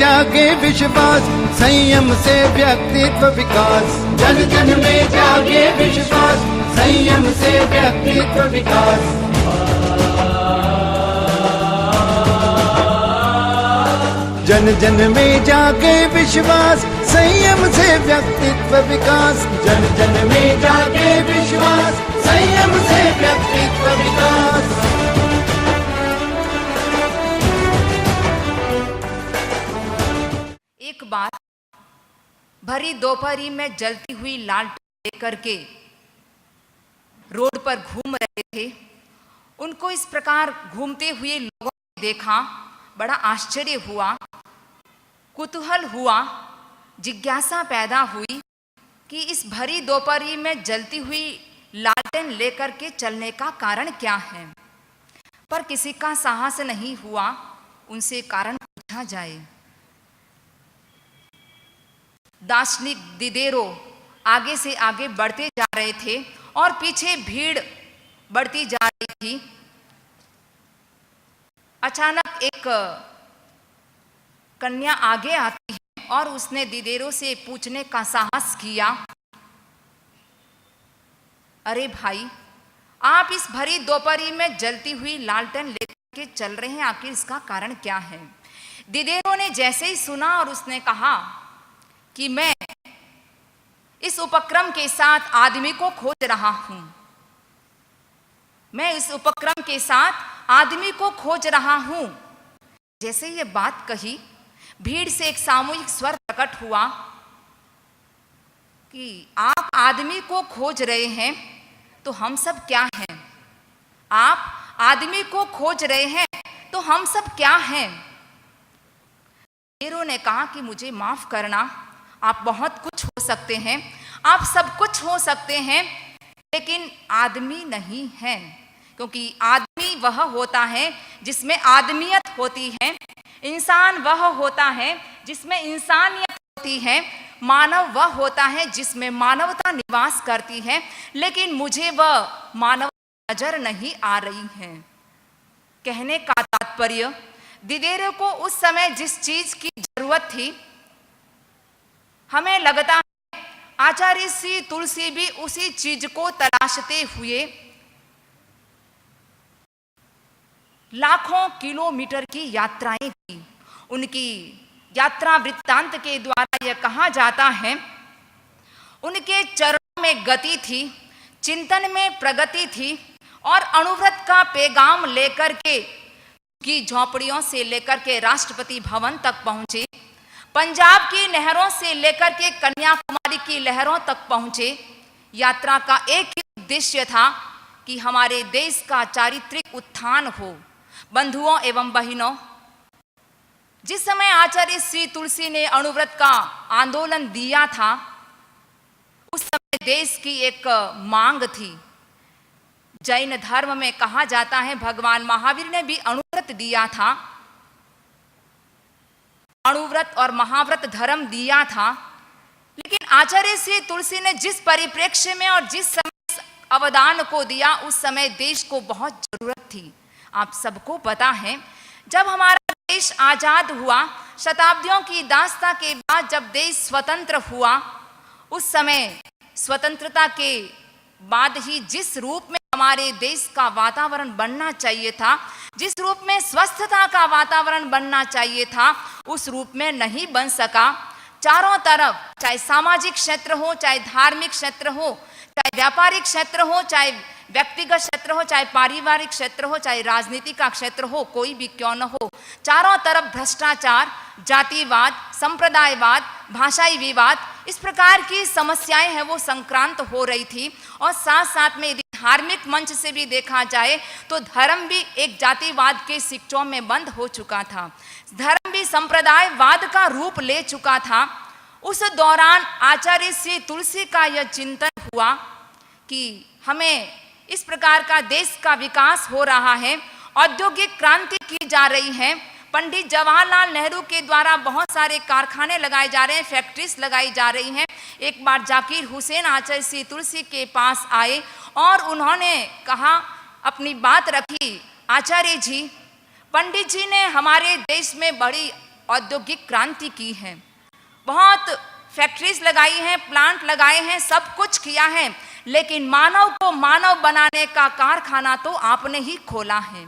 जागे विश्वास, संयम से व्यक्तित्व विकास। जन जन में जागे विश्वास, संयम से व्यक्तित्व विकास। जन जन में जागे विश्वास, संयम से व्यक्तित्व विकास। जन जन में जागे विश्वास, संयम से व्यक्तित्व विकास। एक बार भरी दोपहरी में जलती हुई लालटेन लेकर के रोड पर घूम रहे थे। उनको इस प्रकार घूमते हुए लोगों ने देखा, बड़ा आश्चर्य हुआ, कुतूहल हुआ, जिज्ञासा पैदा हुई कि इस भरी दोपहरी में जलती हुई लालटेन लेकर के चलने का कारण क्या है। पर किसी का साहस नहीं हुआ उनसे कारण पूछा जाए। दार्शनिक दिदेरो आगे से आगे बढ़ते जा रहे थे और पीछे भीड़ बढ़ती जा रही थी। अचानक एक कन्या आगे आती है और उसने दिदेरो से पूछने का साहस किया, अरे भाई, आप इस भरी दोपहरी में जलती हुई लालटेन लेकर के चल रहे हैं, आखिर इसका कारण क्या है। दिदेरो ने जैसे ही सुना और उसने कहा कि मैं इस उपक्रम के साथ आदमी को खोज रहा हूं, मैं इस उपक्रम के साथ आदमी को खोज रहा हूं। जैसे ये बात कही, भीड़ से एक सामूहिक स्वर प्रकट हुआ कि आप आदमी को खोज रहे हैं तो हम सब क्या हैं। आप आदमी को खोज रहे हैं तो हम सब क्या हैं। दिदेरो ने कहा कि मुझे माफ करना, आप बहुत कुछ हो सकते हैं, आप सब कुछ हो सकते हैं, लेकिन आदमी नहीं हैं। क्योंकि आदमी वह होता है जिसमें आदमियत होती है, इंसान वह होता है जिसमें इंसानियत होती है, मानव वह होता है जिसमें मानवता निवास करती है। लेकिन मुझे वह मानवता नजर नहीं आ रही है। कहने का तात्पर्य, दिदेरो को उस समय जिस चीज की जरूरत थी, हमें लगता है आचार्य श्री तुलसी भी उसी चीज को तलाशते हुए लाखों किलोमीटर की यात्राएं की। उनकी यात्रा वृत्तांत के द्वारा यह कहा जाता है, उनके चरणों में गति थी, चिंतन में प्रगति थी और अनुव्रत का पैगाम लेकर के की झोपड़ियों से लेकर के राष्ट्रपति भवन तक पहुंचे, पंजाब की नहरों से लेकर के कन्याकुमारी की लहरों तक पहुंचे। यात्रा का एक ही उद्देश्य था कि हमारे देश का चारित्रिक उत्थान हो। बंधुओं एवं बहनों, जिस समय आचार्य श्री तुलसी ने अनुव्रत का आंदोलन दिया था, उस समय देश की एक मांग थी। जैन धर्म में कहा जाता है भगवान महावीर ने भी अनुव्रत दिया था, अणुव्रत और महाव्रत धर्म दिया था। लेकिन आचार्य श्री तुलसी ने जिस परिप्रेक्ष्य में और जिस समय अवदान को दिया, उस समय देश को बहुत जरूरत थी। आप सबको पता है, जब हमारा देश आजाद हुआ, शताब्दियों की दास्ता के बाद जब देश स्वतंत्र हुआ, उस समय स्वतंत्रता के बाद ही जिस रूप में हमारे देश का वातावरण बनना चाहिए था, जिस रूप में स्वस्थता का वातावरण बनना चाहिए था, उस रूप में नहीं बन सका। चारों तरफ, चाहे सामाजिक क्षेत्र हो, चाहे धार्मिक क्षेत्र हो, चाहे व्यापारिक क्षेत्र हो, चाहे व्यक्तिगत क्षेत्र हो, चाहे पारिवारिक क्षेत्र हो, चाहे राजनीति का क्षेत्र हो, कोई भी क्यों न हो, चारों तरफ भ्रष्टाचार, जातिवाद, संप्रदायवाद, भाषाई विवाद, इस प्रकार की समस्याएं हैं वो संक्रांत हो रही थी। और साथ साथ में यदि धार्मिक मंच से भी देखा जाए तो धर्म भी एक जातिवाद के शिक्षों में बंद हो चुका था, धर्म भी संप्रदायवाद का रूप ले चुका था। उस दौरान आचार्य श्री तुलसी का यह चिंतन हुआ कि हमें इस प्रकार का देश का विकास हो रहा है, औद्योगिक क्रांति की जा रही है, पंडित जवाहरलाल नेहरू के द्वारा बहुत सारे कारखाने लगाए जा रहे हैं, फैक्ट्रीज लगाई जा रही हैं। एक बार जाकिर हुसैन आचार्य श्री तुलसी के पास आए और उन्होंने कहा, अपनी बात रखी, आचार्य जी, पंडित जी ने हमारे देश में बड़ी औद्योगिक क्रांति की है, बहुत फैक्ट्रीज लगाई हैं, प्लांट लगाए हैं, सब कुछ किया है, लेकिन मानव को मानव बनाने का कारखाना तो आपने ही खोला है।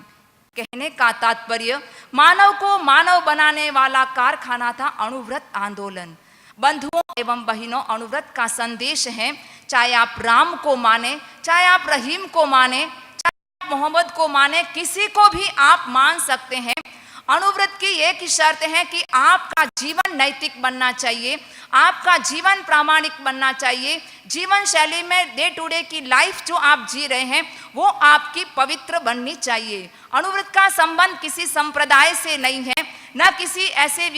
कहने का तात्पर्य, मानव को मानव बनाने वाला कारखाना था अणुव्रत आंदोलन। बंधुओं एवं बहनों, अणुव्रत का संदेश है, चाहे आप राम को माने, चाहे आप रहीम को माने, चाहे आप मोहम्मद को माने, किसी को भी आप मान सकते हैं। अणुव्रत की एक ही शर्त है कि आपका जीवन नैतिक बनना चाहिए, आपका जीवन प्रामाणिक बनना चाहिए। जीवन शैली में डे टू डे की लाइफ जो आप जी रहे हैं वो आपकी पवित्र बननी चाहिए। अणुव्रत का संबंध किसी संप्रदाय से नहीं है, न किसी ऐसे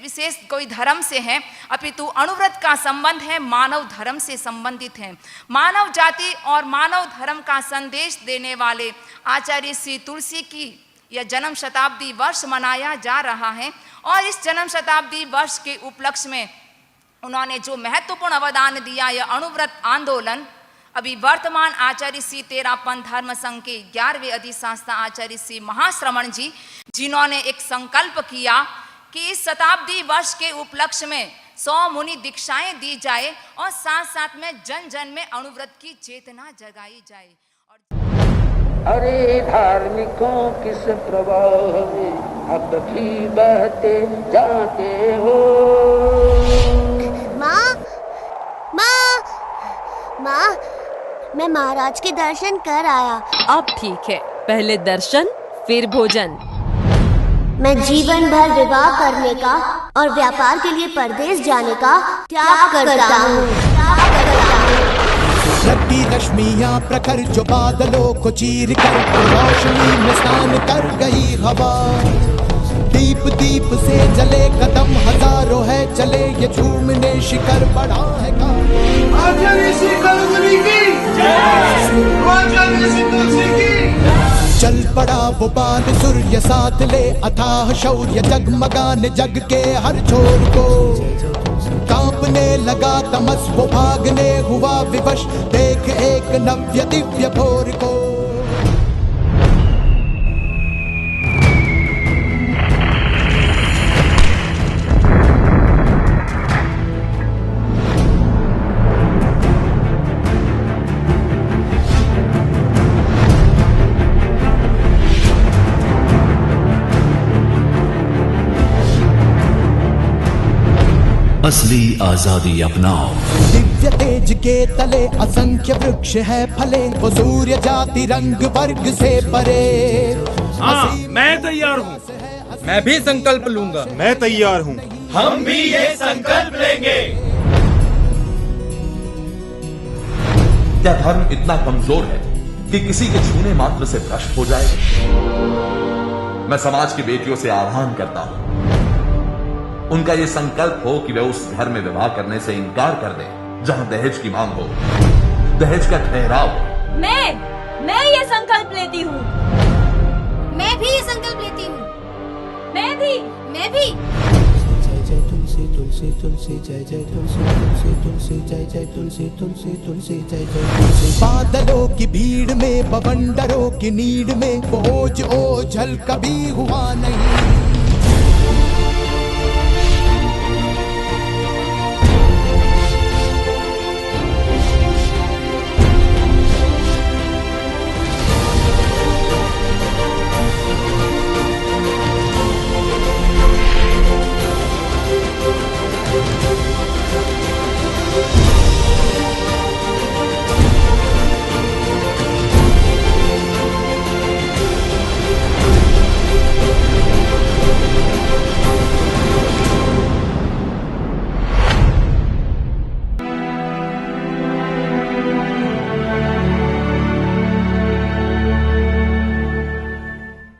विशेष कोई धर्म से है, अपितु अणुव्रत का संबंध है मानव धर्म से संबंधित है। मानव जाति और मानव धर्म का संदेश देने वाले आचार्य श्री तुलसी की यह जन्म शताब्दी वर्ष मनाया जा रहा है, और इस जन्म शताब्दी वर्ष के उपलक्ष्य में उन्होंने जो महत्वपूर्ण अवदान दिया, यह अणुव्रत आंदोलन। अभी वर्तमान आचार्य श्री तेरापंथ धर्म संघ के 11वें अधिशास्ता आचार्य श्री महाश्रवण जी, जिन्होंने एक संकल्प किया कि इस शताब्दी वर्ष के उपलक्ष्य में 100 मुनि दीक्षाएं दी जाए और साथ साथ में जन जन में अणुव्रत की चेतना जगाई जाए। अरे धार्मिकों किस प्रवाह में अब भी बहते जाते हो। माँ, माँ, माँ, मैं महाराज के दर्शन कर आया। अब ठीक है, पहले दर्शन फिर भोजन। मैं जीवन भर विवाह करने का और व्यापार के लिए परदेश जाने का त्याग करता हूँ। रत्ती रश्मियाँ प्रखर जो बादलों को चीर कर रोशनी में स्नान कर गई हवा। दीप दीप से जले कदम हजारों है चले, ये झूमने शिखर बढ़ा है का। आचार्य श्री कलमुनि की जय, आचार्य श्री तुलसी की। चल पड़ा वो बाण सूर्य साथ ले, अथाह शौर्य जगमगाने जग के हर छोर को। कांपने लगा तमस वो भागने हुआ विवश, देख एक नव्य दिव्य भोर को। असली आजादी अपनाओ। दिव्य तेज के तले असंख्य वृक्ष है फले, वो सूर्य जाति रंग वर्ग से परे। हाँ, मैं तैयार हूँ। मैं भी संकल्प लूंगा। मैं तैयार हूँ। हम भी ये संकल्प लेंगे। क्या धर्म इतना कमजोर है कि किसी के छूने मात्र से भ्रष्ट हो जाए? मैं समाज की बेटियों से आह्वान करता हूँ, उनका ये संकल्प हो कि वे उस घर में विवाह करने से इनकार कर दें जहां दहेज की मांग हो, दहेज का ठहराव हो। मैं ये संकल्प लेती हूँ। मैं भी ये संकल्प लेती हूँ। मैं भी। जय जय तुलसी तुलसी तुलसी, जय जय तुलसी तुलसी तुलसी, जय जय तुलसी तुलसी तुलसी, जय जय तुलसी। बादलों की भीड़ में, बवंडरों की नीड में, वो ओझल कभी हुआ नहीं।